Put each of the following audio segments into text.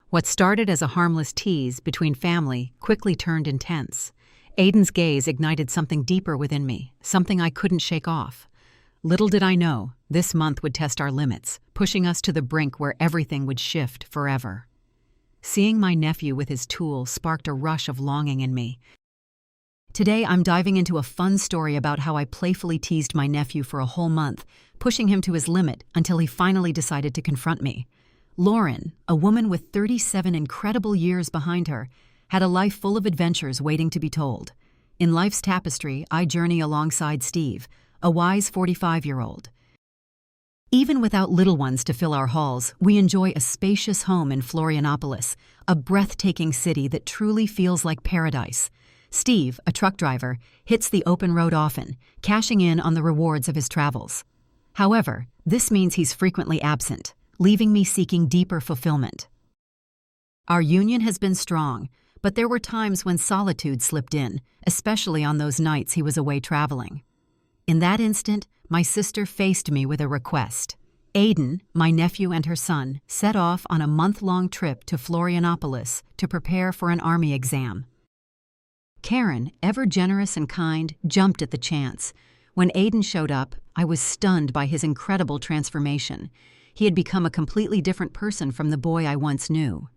What started as a harmless tease between family quickly turned intense. Aiden's gaze ignited something deeper within me, something I couldn't shake off. Little did I know, this month would test our limits, pushing us to the brink where everything would shift forever. Seeing my nephew with his tool sparked a rush of longing in me. Today, I'm diving into a fun story about how I playfully teased my nephew for a whole month, pushing him to his limit until he finally decided to confront me. Lauren, a woman with 37 incredible years behind her, had a life full of adventures waiting to be told. In life's tapestry, I journey alongside Steve, a wise 45-year-old. Even without little ones to fill our halls, we enjoy a spacious home in Florianopolis, a breathtaking city that truly feels like paradise. Steve, a truck driver, hits the open road often, cashing in on the rewards of his travels. However, this means he's frequently absent, leaving me seeking deeper fulfillment. Our union has been strong, but there were times when solitude slipped in, especially on those nights he was away traveling. In that instant, my sister faced me with a request. Aiden, my nephew and her son, set off on a month-long trip to Florianopolis to prepare for an army exam. Karen, ever generous and kind, jumped at the chance. When Aiden showed up, I was stunned by his incredible transformation. He had become a completely different person from the boy I once knew.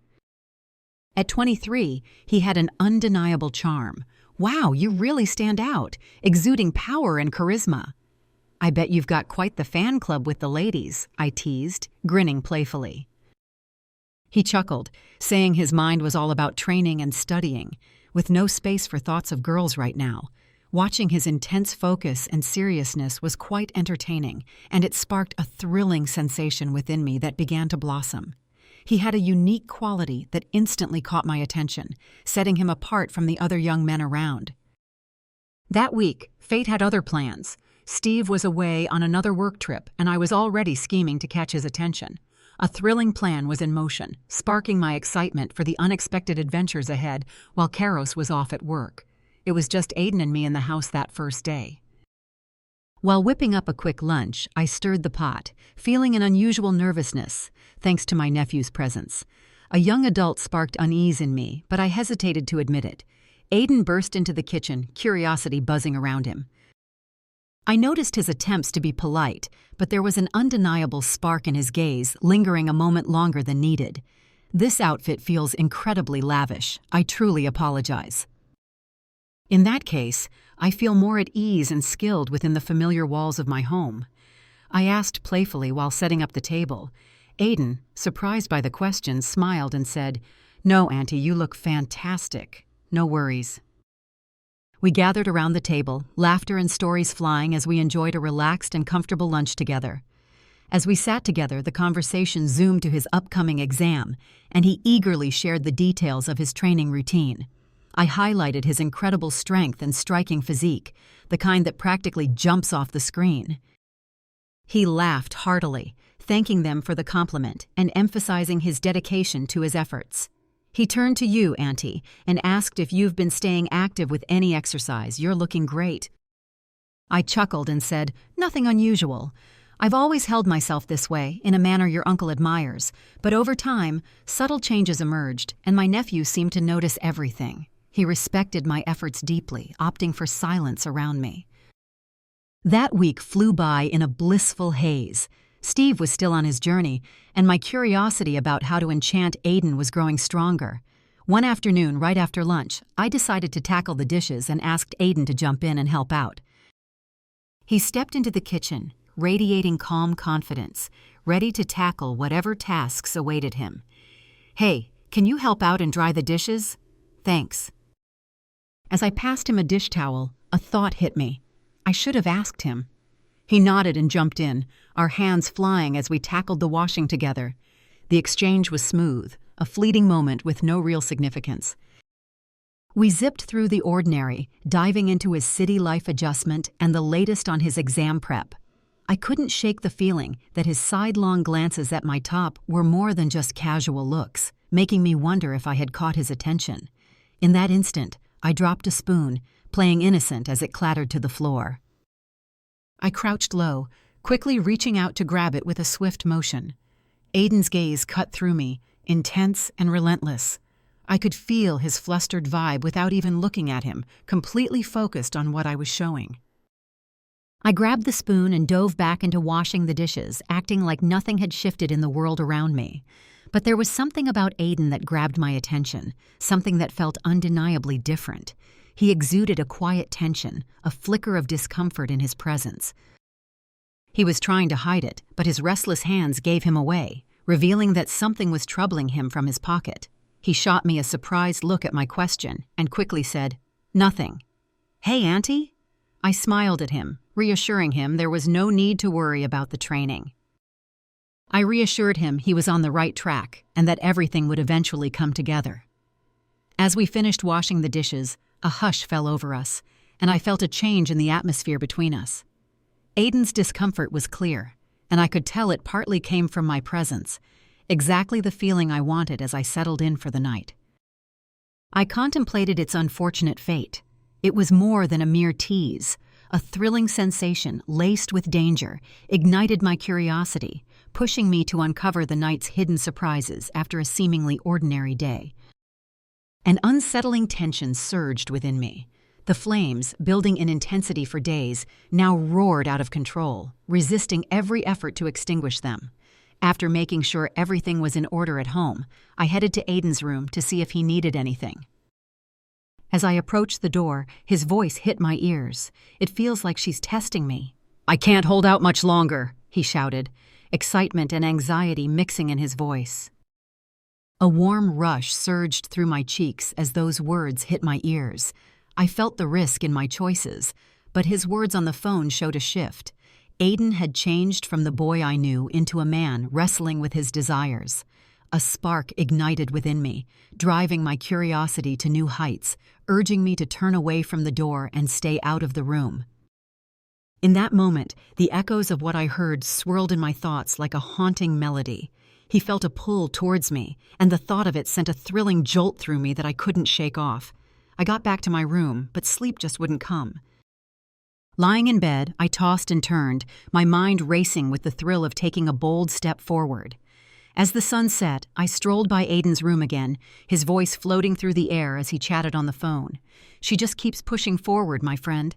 At 23, he had an undeniable charm. Wow, you really stand out, exuding power and charisma. I bet you've got quite the fan club with the ladies, I teased, grinning playfully. He chuckled, saying his mind was all about training and studying, with no space for thoughts of girls right now. Watching his intense focus and seriousness was quite entertaining, and it sparked a thrilling sensation within me that began to blossom. He had a unique quality that instantly caught my attention, setting him apart from the other young men around. That week, fate had other plans. Steve was away on another work trip, and I was already scheming to catch his attention. A thrilling plan was in motion, sparking my excitement for the unexpected adventures ahead while Karos was off at work. It was just Aiden and me in the house that first day. While whipping up a quick lunch, I stirred the pot, feeling an unusual nervousness, thanks to my nephew's presence. A young adult sparked unease in me, but I hesitated to admit it. Aiden burst into the kitchen, curiosity buzzing around him. I noticed his attempts to be polite, but there was an undeniable spark in his gaze, lingering a moment longer than needed. This outfit feels incredibly lavish. I truly apologize. In that case, I feel more at ease and skilled within the familiar walls of my home. I asked playfully while setting up the table. Aiden, surprised by the question, smiled and said, "No, Auntie, you look fantastic. No worries." We gathered around the table, laughter and stories flying as we enjoyed a relaxed and comfortable lunch together. As we sat together, the conversation zoomed to his upcoming exam, and he eagerly shared the details of his training routine. I highlighted his incredible strength and striking physique, the kind that practically jumps off the screen. He laughed heartily, thanking them for the compliment and emphasizing his dedication to his efforts. He turned to you, Auntie, and asked if you've been staying active with any exercise. You're looking great. I chuckled and said, "Nothing unusual. I've always held myself this way, in a manner your uncle admires, but over time, subtle changes emerged, and my nephew seemed to notice everything. He respected my efforts deeply, opting for silence around me." That week flew by in a blissful haze. Steve was still on his journey, and my curiosity about how to enchant Aiden was growing stronger. One afternoon, right after lunch, I decided to tackle the dishes and asked Aiden to jump in and help out. He stepped into the kitchen, radiating calm confidence, ready to tackle whatever tasks awaited him. "Hey, can you help out and dry the dishes?" "Thanks." As I passed him a dish towel, a thought hit me. I should have asked him. He nodded and jumped in, our hands flying as we tackled the washing together. The exchange was smooth, a fleeting moment with no real significance. We zipped through the ordinary, diving into his city life adjustment and the latest on his exam prep. I couldn't shake the feeling that his sidelong glances at my top were more than just casual looks, making me wonder if I had caught his attention. In that instant, I dropped a spoon, playing innocent as it clattered to the floor. I crouched low, quickly reaching out to grab it with a swift motion. Aiden's gaze cut through me, intense and relentless. I could feel his flustered vibe without even looking at him, completely focused on what I was showing. I grabbed the spoon and dove back into washing the dishes, acting like nothing had shifted in the world around me. But there was something about Aiden that grabbed my attention, something that felt undeniably different. He exuded a quiet tension, a flicker of discomfort in his presence. He was trying to hide it, but his restless hands gave him away, revealing that something was troubling him from his pocket. He shot me a surprised look at my question and quickly said, "Nothing." "Hey, Auntie?" I smiled at him, reassuring him there was no need to worry about the training. I reassured him he was on the right track and that everything would eventually come together. As we finished washing the dishes, a hush fell over us, and I felt a change in the atmosphere between us. Aiden's discomfort was clear, and I could tell it partly came from my presence, exactly the feeling I wanted as I settled in for the night. I contemplated its unfortunate fate. It was more than a mere tease. A thrilling sensation, laced with danger, ignited my curiosity, pushing me to uncover the night's hidden surprises after a seemingly ordinary day. An unsettling tension surged within me. The flames, building in intensity for days, now roared out of control, resisting every effort to extinguish them. After making sure everything was in order at home, I headed to Aiden's room to see if he needed anything. As I approached the door, his voice hit my ears. "It feels like she's testing me." "I can't hold out much longer," he shouted, excitement and anxiety mixing in his voice. A warm rush surged through my cheeks as those words hit my ears. I felt the risk in my choices, but his words on the phone showed a shift. Aiden had changed from the boy I knew into a man wrestling with his desires. A spark ignited within me, driving my curiosity to new heights, urging me to turn away from the door and stay out of the room. In that moment, the echoes of what I heard swirled in my thoughts like a haunting melody. He felt a pull towards me, and the thought of it sent a thrilling jolt through me that I couldn't shake off. I got back to my room, but sleep just wouldn't come. Lying in bed, I tossed and turned, my mind racing with the thrill of taking a bold step forward. As the sun set, I strolled by Aiden's room again, his voice floating through the air as he chatted on the phone. "She just keeps pushing forward, my friend."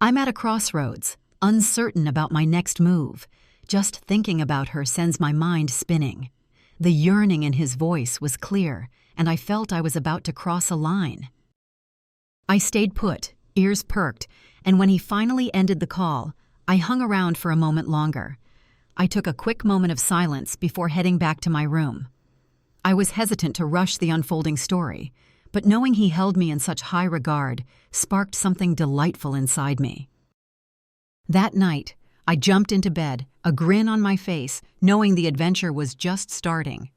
I'm at a crossroads, uncertain about my next move. Just thinking about her sends my mind spinning. The yearning in his voice was clear, and I felt I was about to cross a line. I stayed put, ears perked, and when he finally ended the call, I hung around for a moment longer. I took a quick moment of silence before heading back to my room. I was hesitant to rush the unfolding story, but knowing he held me in such high regard sparked something delightful inside me. That night, I jumped into bed, a grin on my face, knowing the adventure was just starting.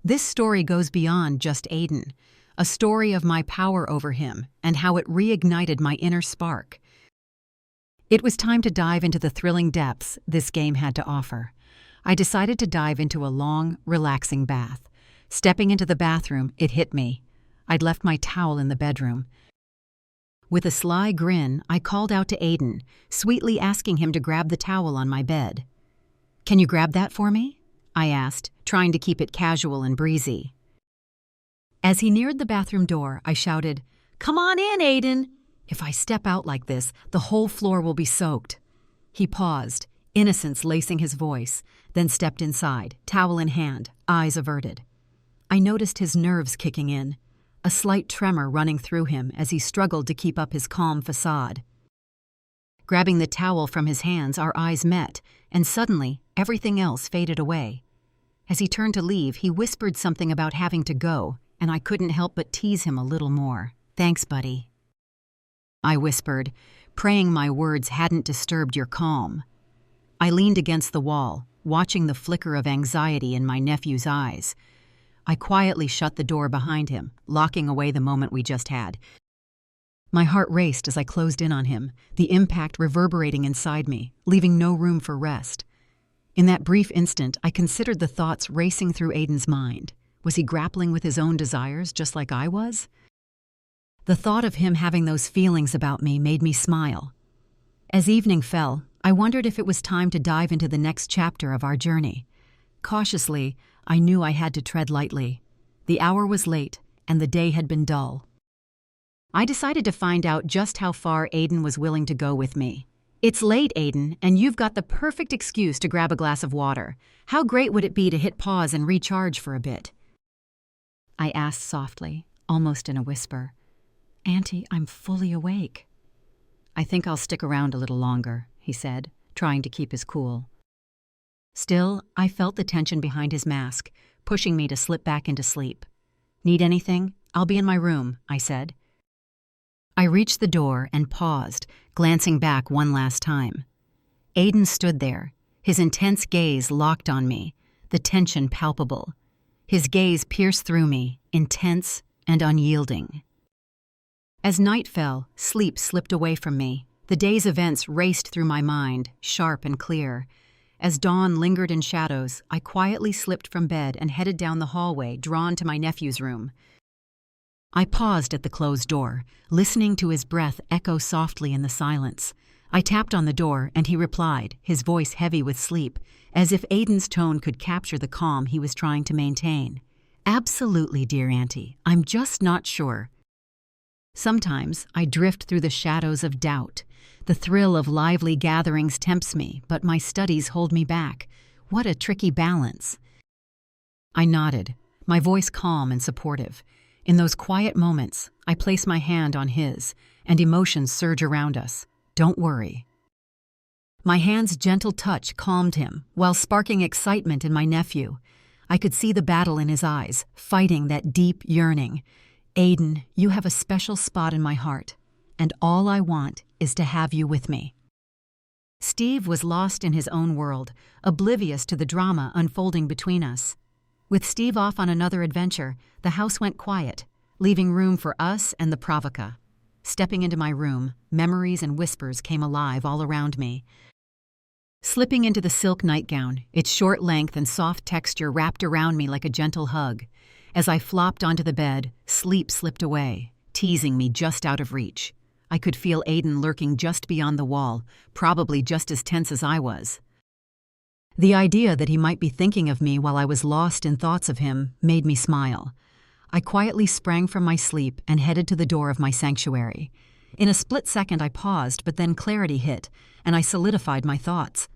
This story goes beyond just Aiden, a story of my power over him and how it reignited my inner spark. It was time to dive into the thrilling depths this game had to offer. I decided to dive into a long, relaxing bath. Stepping into the bathroom, it hit me. I'd left my towel in the bedroom. With a sly grin, I called out to Aiden, sweetly asking him to grab the towel on my bed. "Can you grab that for me?" I asked, trying to keep it casual and breezy. As he neared the bathroom door, I shouted, "Come on in, Aiden! If I step out like this, the whole floor will be soaked." He paused, innocence lacing his voice, then stepped inside, towel in hand, eyes averted. I noticed his nerves kicking in, a slight tremor running through him as he struggled to keep up his calm facade. Grabbing the towel from his hands, our eyes met, and suddenly, everything else faded away. As he turned to leave, he whispered something about having to go, and I couldn't help but tease him a little more. "Thanks, buddy," I whispered, praying my words hadn't disturbed your calm. I leaned against the wall, watching the flicker of anxiety in my nephew's eyes. I quietly shut the door behind him, locking away the moment we just had. My heart raced as I closed in on him, the impact reverberating inside me, leaving no room for rest. In that brief instant, I considered the thoughts racing through Aiden's mind. Was he grappling with his own desires just like I was? The thought of him having those feelings about me made me smile. As evening fell, I wondered if it was time to dive into the next chapter of our journey. Cautiously, I knew I had to tread lightly. The hour was late, and the day had been dull. I decided to find out just how far Aiden was willing to go with me. "It's late, Aiden, and you've got the perfect excuse to grab a glass of water. How great would it be to hit pause and recharge for a bit?" I asked softly, almost in a whisper. "Auntie, I'm fully awake." "I think I'll stick around a little longer," he said, trying to keep his cool. Still, I felt the tension behind his mask, pushing me to slip back into sleep. "Need anything? I'll be in my room," I said. I reached the door and paused, glancing back one last time. Aiden stood there, his intense gaze locked on me, the tension palpable. His gaze pierced through me, intense and unyielding. As night fell, sleep slipped away from me. The day's events raced through my mind, sharp and clear. As dawn lingered in shadows, I quietly slipped from bed and headed down the hallway, drawn to my nephew's room. I paused at the closed door, listening to his breath echo softly in the silence. I tapped on the door, and he replied, his voice heavy with sleep, as if Aiden's tone could capture the calm he was trying to maintain. "Absolutely, dear Auntie. I'm just not sure." Sometimes I drift through the shadows of doubt. The thrill of lively gatherings tempts me, but my studies hold me back. What a tricky balance. I nodded, my voice calm and supportive. In those quiet moments, I place my hand on his, and emotions surge around us. "Don't worry." My hand's gentle touch calmed him, while sparking excitement in my nephew. I could see the battle in his eyes, fighting that deep yearning. "Aiden, you have a special spot in my heart, and all I want is to have you with me." Steve was lost in his own world, oblivious to the drama unfolding between us. With Steve off on another adventure, the house went quiet, leaving room for us and the Pravica. Stepping into my room, memories and whispers came alive all around me. Slipping into the silk nightgown, its short length and soft texture wrapped around me like a gentle hug. As I flopped onto the bed, sleep slipped away, teasing me just out of reach. I could feel Aiden lurking just beyond the wall, probably just as tense as I was. The idea that he might be thinking of me while I was lost in thoughts of him made me smile. I quietly sprang from my sleep and headed to the door of my sanctuary. In a split second I paused, but then clarity hit, and I solidified my thoughts.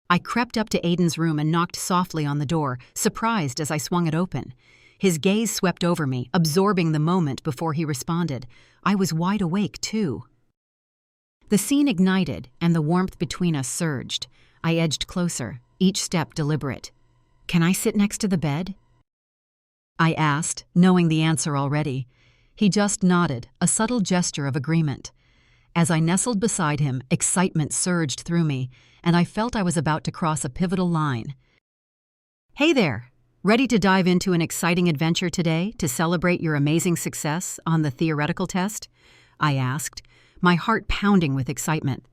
I crept up to Aiden's room and knocked softly on the door, surprised as I swung it open. His gaze swept over me, absorbing the moment before he responded. I was wide awake, too. The scene ignited, and the warmth between us surged. I edged closer, each step deliberate. "Can I sit next to the bed?" I asked, knowing the answer already. He just nodded, a subtle gesture of agreement. As I nestled beside him, excitement surged through me, and I felt I was about to cross a pivotal line. "Hey there! Ready to dive into an exciting adventure today to celebrate your amazing success on the theoretical test?" I asked, my heart pounding with excitement.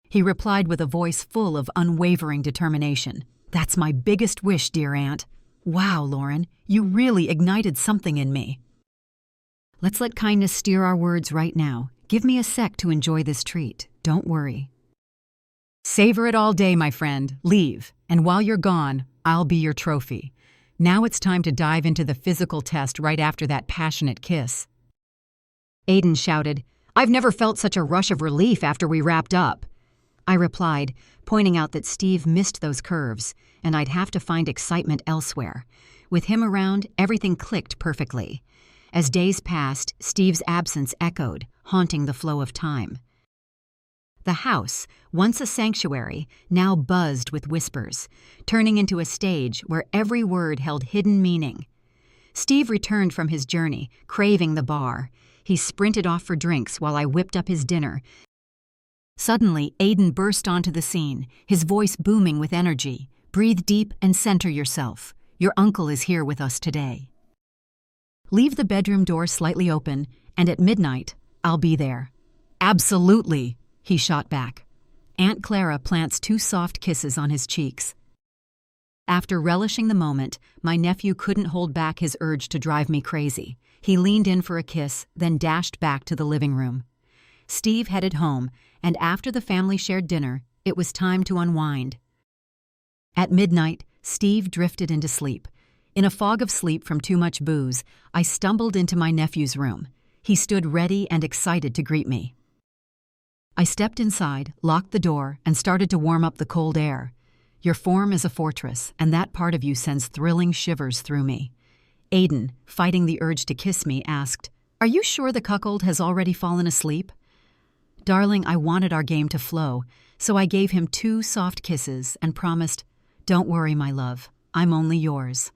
He replied with a voice full of unwavering determination. "That's my biggest wish, dear Aunt." "Wow, Lauren, you really ignited something in me." "Let's let kindness steer our words right now. Give me a sec to enjoy this treat. Don't worry." "Savor it all day, my friend. Leave. And while you're gone, I'll be your trophy. Now it's time to dive into the physical test right after that passionate kiss." Aiden shouted, "I've never felt such a rush of relief after we wrapped up." I replied, pointing out that Steve missed those curves, and I'd have to find excitement elsewhere. With him around, everything clicked perfectly. As days passed, Steve's absence echoed, haunting the flow of time. The house, once a sanctuary, now buzzed with whispers, turning into a stage where every word held hidden meaning. Steve returned from his journey, craving the bar. He sprinted off for drinks while I whipped up his dinner. Suddenly, Aiden burst onto the scene, his voice booming with energy. "Breathe deep and center yourself. Your uncle is here with us today. Leave the bedroom door slightly open, and at midnight, I'll be there." "Absolutely," he shot back. Aunt Clara plants 2 soft kisses on his cheeks. After relishing the moment, my nephew couldn't hold back his urge to drive me crazy. He leaned in for a kiss, then dashed back to the living room. Steve headed home, and after the family shared dinner, it was time to unwind. At midnight, Steve drifted into sleep. In a fog of sleep from too much booze, I stumbled into my nephew's room. He stood ready and excited to greet me. I stepped inside, locked the door, and started to warm up the cold air. Your form is a fortress, and that part of you sends thrilling shivers through me. Aiden, fighting the urge to kiss me, asked, "Are you sure the cuckold has already fallen asleep?" Darling, I wanted our game to flow, so I gave him 2 soft kisses and promised, "Don't worry, my love, I'm only yours."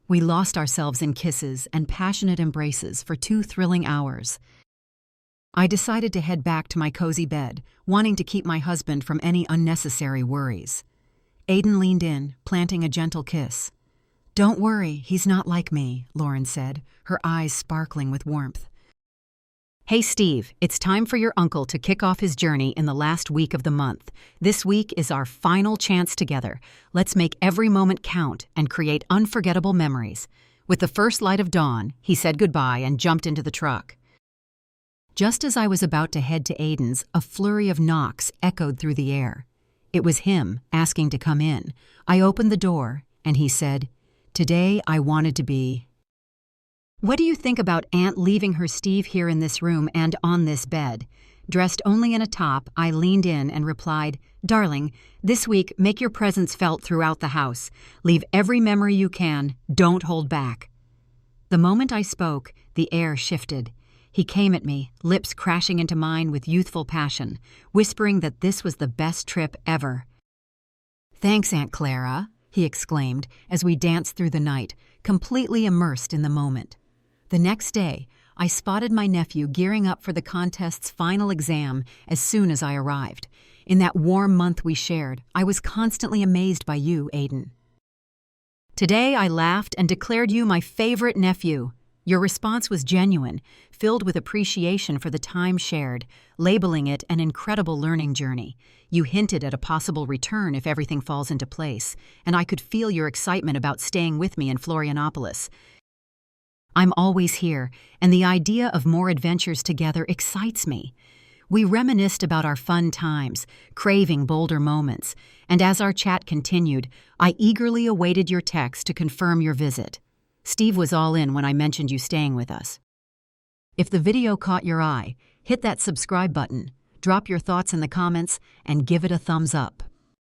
We lost ourselves in kisses and passionate embraces for 2 thrilling hours. I decided to head back to my cozy bed, wanting to keep my husband from any unnecessary worries. Aiden leaned in, planting a gentle kiss. "Don't worry, he's not like me," Lauren said, her eyes sparkling with warmth. "Hey Steve, it's time for your uncle to kick off his journey in the last week of the month. This week is our final chance together. Let's make every moment count and create unforgettable memories." With the first light of dawn, he said goodbye and jumped into the truck. Just as I was about to head to Aiden's, a flurry of knocks echoed through the air. It was him, asking to come in. I opened the door, and he said, "Today I wanted to be..." What do you think about Aunt leaving her Steve here in this room and on this bed? Dressed only in a top, I leaned in and replied, "Darling, this week make your presence felt throughout the house. Leave every memory you can. Don't hold back." The moment I spoke, the air shifted. He came at me, lips crashing into mine with youthful passion, whispering that this was the best trip ever. "Thanks, Aunt Clara," he exclaimed as we danced through the night, completely immersed in the moment. The next day, I spotted my nephew gearing up for the contest's final exam as soon as I arrived. In that warm month we shared, I was constantly amazed by you, Aiden. Today I laughed and declared you my favorite nephew. Your response was genuine, filled with appreciation for the time shared, labeling it an incredible learning journey. You hinted at a possible return if everything falls into place, and I could feel your excitement about staying with me in Florianopolis. I'm always here, and the idea of more adventures together excites me. We reminisced about our fun times, craving bolder moments, and as our chat continued, I eagerly awaited your text to confirm your visit. Steve was all in when I mentioned you staying with us. If the video caught your eye, hit that subscribe button, drop your thoughts in the comments, and give it a thumbs up.